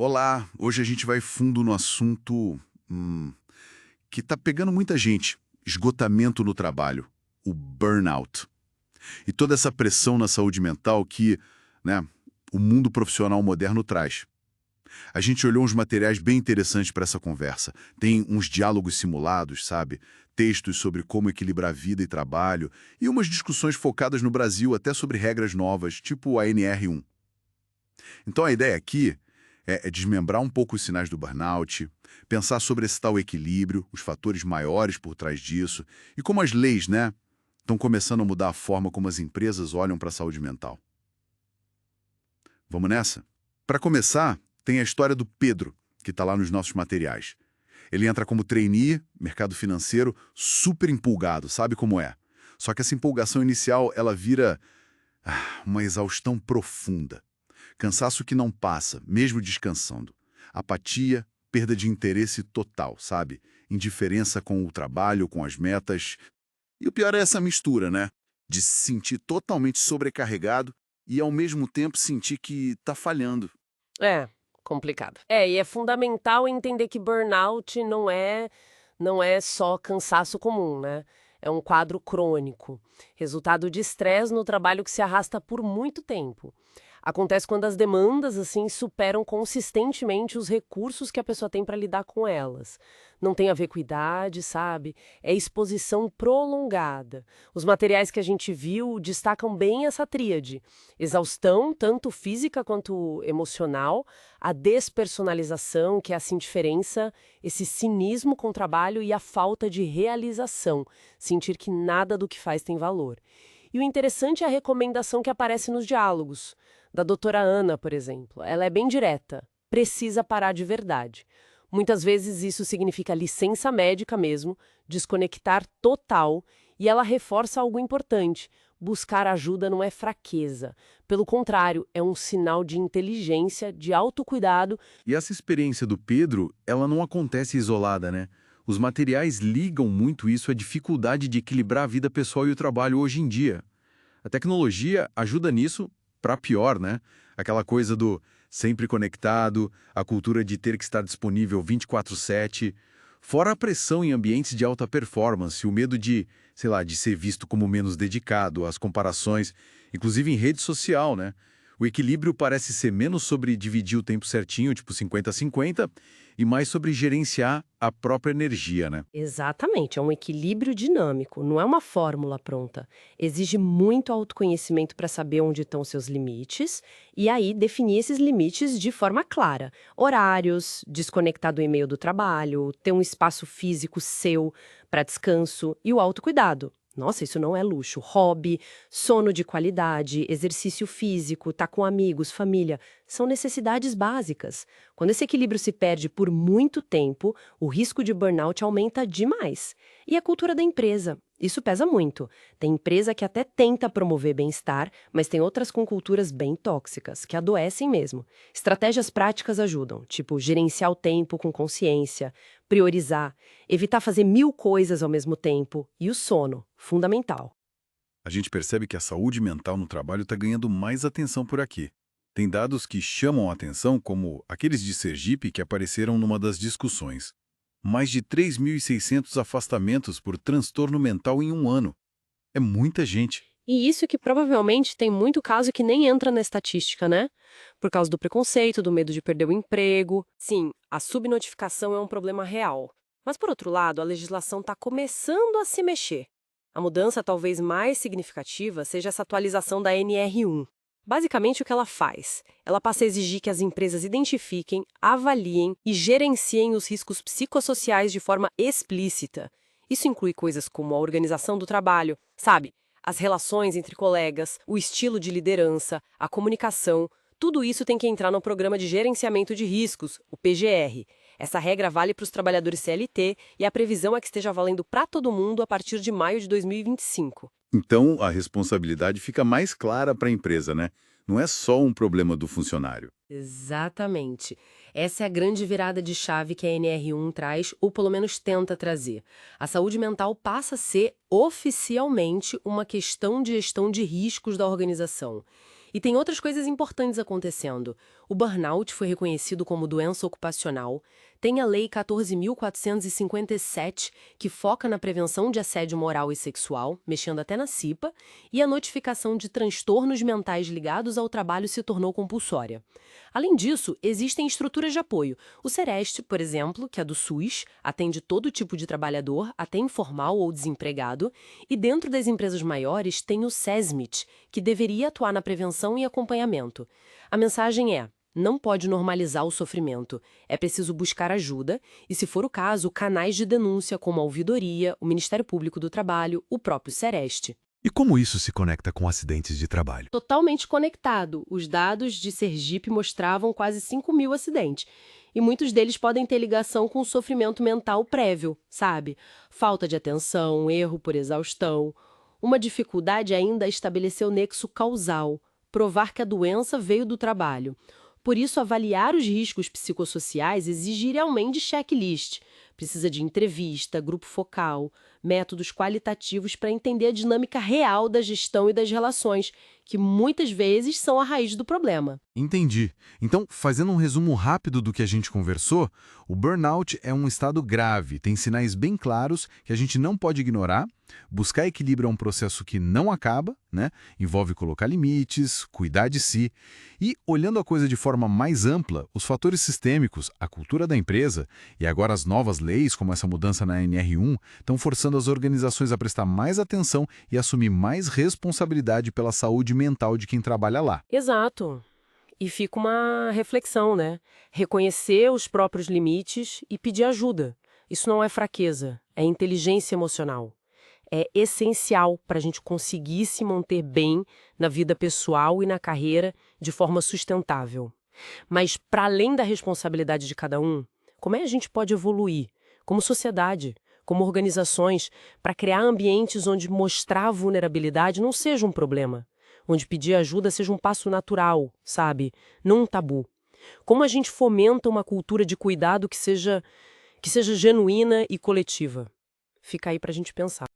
Olá, hoje a gente vai fundo no assunto que está pegando muita gente, esgotamento no trabalho, o burnout. E toda essa pressão na saúde mental que, né, o mundo profissional moderno traz. A gente olhou uns materiais bem interessantes para essa conversa. Tem uns diálogos simulados, sabe? Textos sobre como equilibrar vida e trabalho e umas discussões focadas no Brasil até sobre regras novas, tipo a NR1. Então a ideia aqui é desmembrar um pouco os sinais do burnout, pensar sobre esse tal equilíbrio, os fatores maiores por trás disso e como as leis, né, estão começando a mudar a forma como as empresas olham para a saúde mental. Vamos nessa? Para começar, tem a história do Pedro, que está lá nos nossos materiais. Ele entra como trainee, mercado financeiro, super empolgado, sabe como é? Só que essa empolgação inicial, ela vira uma exaustão profunda. Cansaço que não passa, mesmo descansando. Apatia, perda de interesse total, sabe? Indiferença com o trabalho, com as metas. E o pior é essa mistura, né? De se sentir totalmente sobrecarregado e ao mesmo tempo sentir que tá falhando. É, complicado. E é fundamental entender que burnout não é só cansaço comum, né? É um quadro crônico, resultado de estresse no trabalho que se arrasta por muito tempo. Acontece quando as demandas, assim, superam consistentemente os recursos que a pessoa tem para lidar com elas. Não tem a ver com idade, sabe? É exposição prolongada. Os materiais que a gente viu destacam bem essa tríade: exaustão, tanto física quanto emocional, a despersonalização, que é essa indiferença, esse cinismo com o trabalho e a falta de realização, sentir que nada do que faz tem valor. E o interessante é a recomendação que aparece nos diálogos, da doutora Ana, por exemplo. Ela é bem direta. Precisa parar de verdade. Muitas vezes isso significa licença médica mesmo, desconectar total, e ela reforça algo importante. Buscar ajuda não é fraqueza. Pelo contrário, é um sinal de inteligência, de autocuidado. E essa experiência do Pedro, ela não acontece isolada, né? Os materiais ligam muito isso à dificuldade de equilibrar a vida pessoal e o trabalho hoje em dia. A tecnologia ajuda nisso para pior, né? Aquela coisa do sempre conectado, a cultura de ter que estar disponível 24/7, fora a pressão em ambientes de alta performance, o medo de, sei lá, de ser visto como menos dedicado, as comparações, inclusive em rede social, né? O equilíbrio parece ser menos sobre dividir o tempo certinho, tipo 50/50, e mais sobre gerenciar a própria energia, né? Exatamente, é um equilíbrio dinâmico, não é uma fórmula pronta. Exige muito autoconhecimento para saber onde estão seus limites e aí definir esses limites de forma clara. Horários, desconectar do e-mail do trabalho, ter um espaço físico seu para descanso e o autocuidado. Nossa, isso não é luxo. Hobby, sono de qualidade, exercício físico, tá com amigos, família, são necessidades básicas. Quando esse equilíbrio se perde por muito tempo, o risco de burnout aumenta demais. E a cultura da empresa. Isso pesa muito. Tem empresa que até tenta promover bem-estar, mas tem outras com culturas bem tóxicas, que adoecem mesmo. Estratégias práticas ajudam, tipo gerenciar o tempo com consciência, priorizar, evitar fazer 1000 coisas ao mesmo tempo e o sono, fundamental. A gente percebe que a saúde mental no trabalho está ganhando mais atenção por aqui. Tem dados que chamam a atenção, como aqueles de Sergipe que apareceram numa das discussões. Mais de 3.600 afastamentos por transtorno mental em um ano. É muita gente. E isso que provavelmente tem muito caso que nem entra na estatística, né? Por causa do preconceito, do medo de perder o emprego. Sim, a subnotificação é um problema real. Mas, por outro lado, a legislação está começando a se mexer. A mudança talvez mais significativa seja essa atualização da NR1. Basicamente, o que ela faz? Ela passa a exigir que as empresas identifiquem, avaliem e gerenciem os riscos psicossociais de forma explícita. Isso inclui coisas como a organização do trabalho, sabe? As relações entre colegas, o estilo de liderança, a comunicação, tudo isso tem que entrar no Programa de Gerenciamento de Riscos, o PGR. Essa regra vale para os trabalhadores CLT e a previsão é que esteja valendo para todo mundo a partir de maio de 2025. Então a responsabilidade fica mais clara para a empresa, né? Não é só um problema do funcionário. Exatamente. Essa é a grande virada de chave que a NR1 traz, ou pelo menos tenta trazer. A saúde mental passa a ser, oficialmente, uma questão de gestão de riscos da organização. E tem outras coisas importantes acontecendo. O burnout foi reconhecido como doença ocupacional, tem a Lei 14.457, que foca na prevenção de assédio moral e sexual, mexendo até na CIPA, e a notificação de transtornos mentais ligados ao trabalho se tornou compulsória. Além disso, existem estruturas de apoio. O Sereste, por exemplo, que é do SUS, atende todo tipo de trabalhador, até informal ou desempregado, e dentro das empresas maiores tem o SESMIT, que deveria atuar na prevenção e acompanhamento. A mensagem é: não pode normalizar o sofrimento. É preciso buscar ajuda e, se for o caso, canais de denúncia como a Ouvidoria, o Ministério Público do Trabalho, o próprio Sereste. E como isso se conecta com acidentes de trabalho? Totalmente conectado. Os dados de Sergipe mostravam quase 5.000 acidentes. E muitos deles podem ter ligação com o sofrimento mental prévio, sabe? Falta de atenção, erro por exaustão. Uma dificuldade ainda é estabelecer o nexo causal, provar que a doença veio do trabalho. Por isso, avaliar os riscos psicossociais exige realmente checklist. Precisa de entrevista, grupo focal, métodos qualitativos para entender a dinâmica real da gestão e das relações, que muitas vezes são a raiz do problema. Entendi. Então, fazendo um resumo rápido do que a gente conversou, o burnout é um estado grave, tem sinais bem claros que a gente não pode ignorar. Buscar equilíbrio é um processo que não acaba, né? Envolve colocar limites, cuidar de si. E, olhando a coisa de forma mais ampla, os fatores sistêmicos, a cultura da empresa e agora as novas leis, como essa mudança na NR1, estão forçando as organizações a prestar mais atenção e assumir mais responsabilidade pela saúde mental de quem trabalha lá. Exato. E fica uma reflexão, né? Reconhecer os próprios limites e pedir ajuda. Isso não é fraqueza, é inteligência emocional. É essencial para a gente conseguir se manter bem na vida pessoal e na carreira de forma sustentável. Mas, para além da responsabilidade de cada um, como é que a gente pode evoluir, como sociedade, como organizações, para criar ambientes onde mostrar a vulnerabilidade não seja um problema, onde pedir ajuda seja um passo natural, sabe? Não um tabu. Como a gente fomenta uma cultura de cuidado que seja genuína e coletiva? Fica aí para a gente pensar.